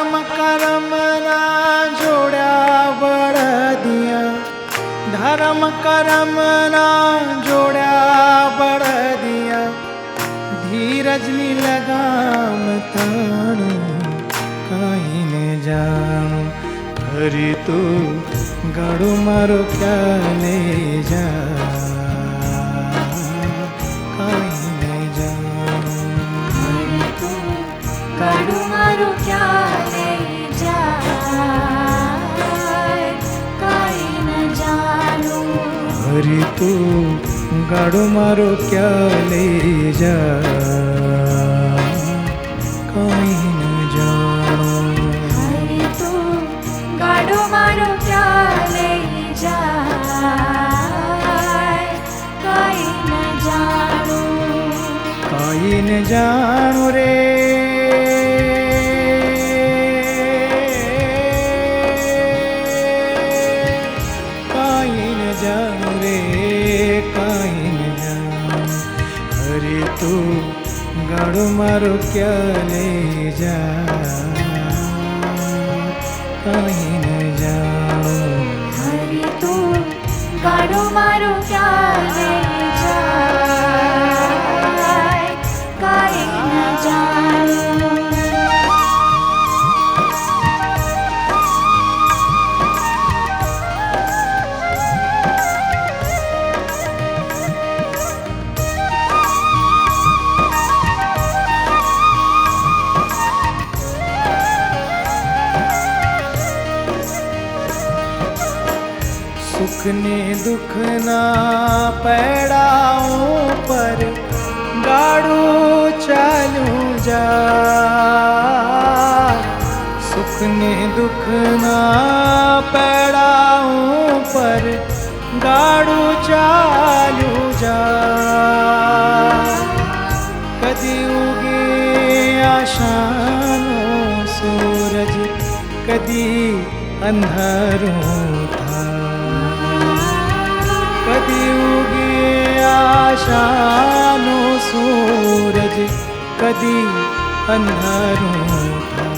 धर्म करम ना जोड़ा बड़दिया, धर्म करम ना जोड़ा बड़दिया, धीरज नी लगाम ताणु काई ने जाणु, हरि तू गाड़ू मारो क्या ले जा काई ने जाणु, हरि तू गाड़ू मारो क्या ले जा काई न जानू, हरि तू गाड़ू मारो क्या ले जा काई न जाणु, हरि तू गाड़ू मारो क्या ले जा काई न जानू, काई न जाणु रे काई न जाणु रे काई न जाणु, हरि तू गाड़ू मारो क्या ले जा काई न जाणु, हरि तू गाड़ू मारो क्या ले जा काई न जानू, सुख ने दुख ना पैड़ाऊं पर गाड़ू चालू जा, सुख ने दुख ना पैड़ाऊं पर गाड़ू चालू जा, कदी उगे आशानो सूरज कदी अंधारों था, कदी उगे आशानो सूरज कदी अंधारों था,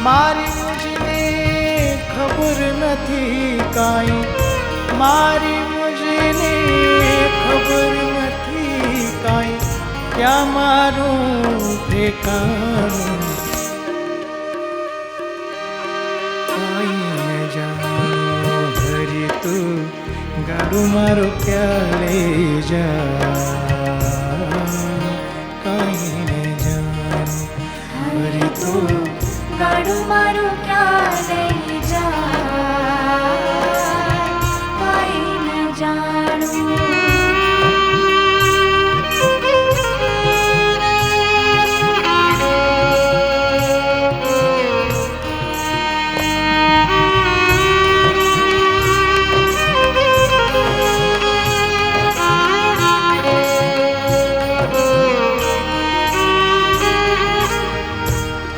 मारी मुझने खबर नथी काई, मारी मुझने खबर नथी काई, क्या मारूं ठेकाणुं काई न जाणु, हरि तू गाड़ू मारो क्या ले जा काई न जाणु, हरि तू गाड़ू मारो क्या ले जा काई न जानू,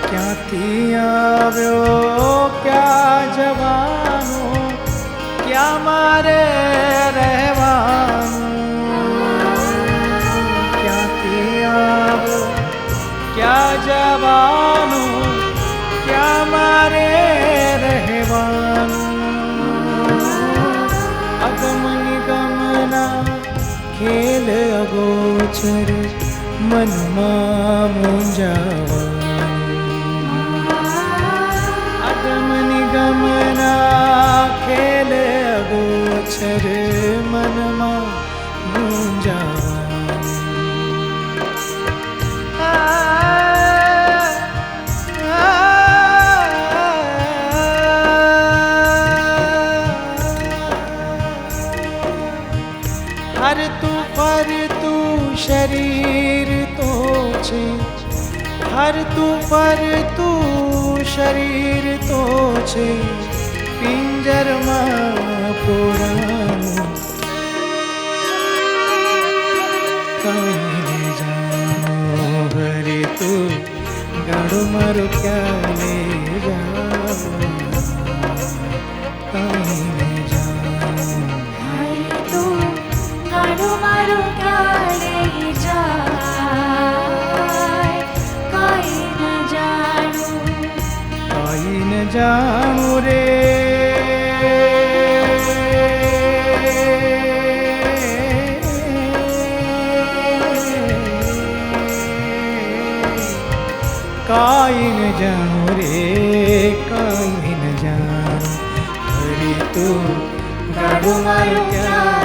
क्यांथी આવ્યો क्या જવાનો क्या મારે રહેવાનું, ક્યાંથી આવ્યો क्या જવાનો क्या મારે રહેવાનું, અગમ નિગમના ખેલ અગોચર મનમાં મૂંઝાવાનું, अगम निगमना खेल अगोचर मनमा मूंझाવાનું, हर तू पर तू शरीर तो छे, हर तू पर तू शरीर तो छे, पिंजर में पुराणुं काई जानो, हरि तू गाड़ू मारो क्या ले કાંઈ ન જાણું રે કાંઈ ન જાણું રે કાંઈ ન જાણું ફરી તું ગાડું મારું ક્યાં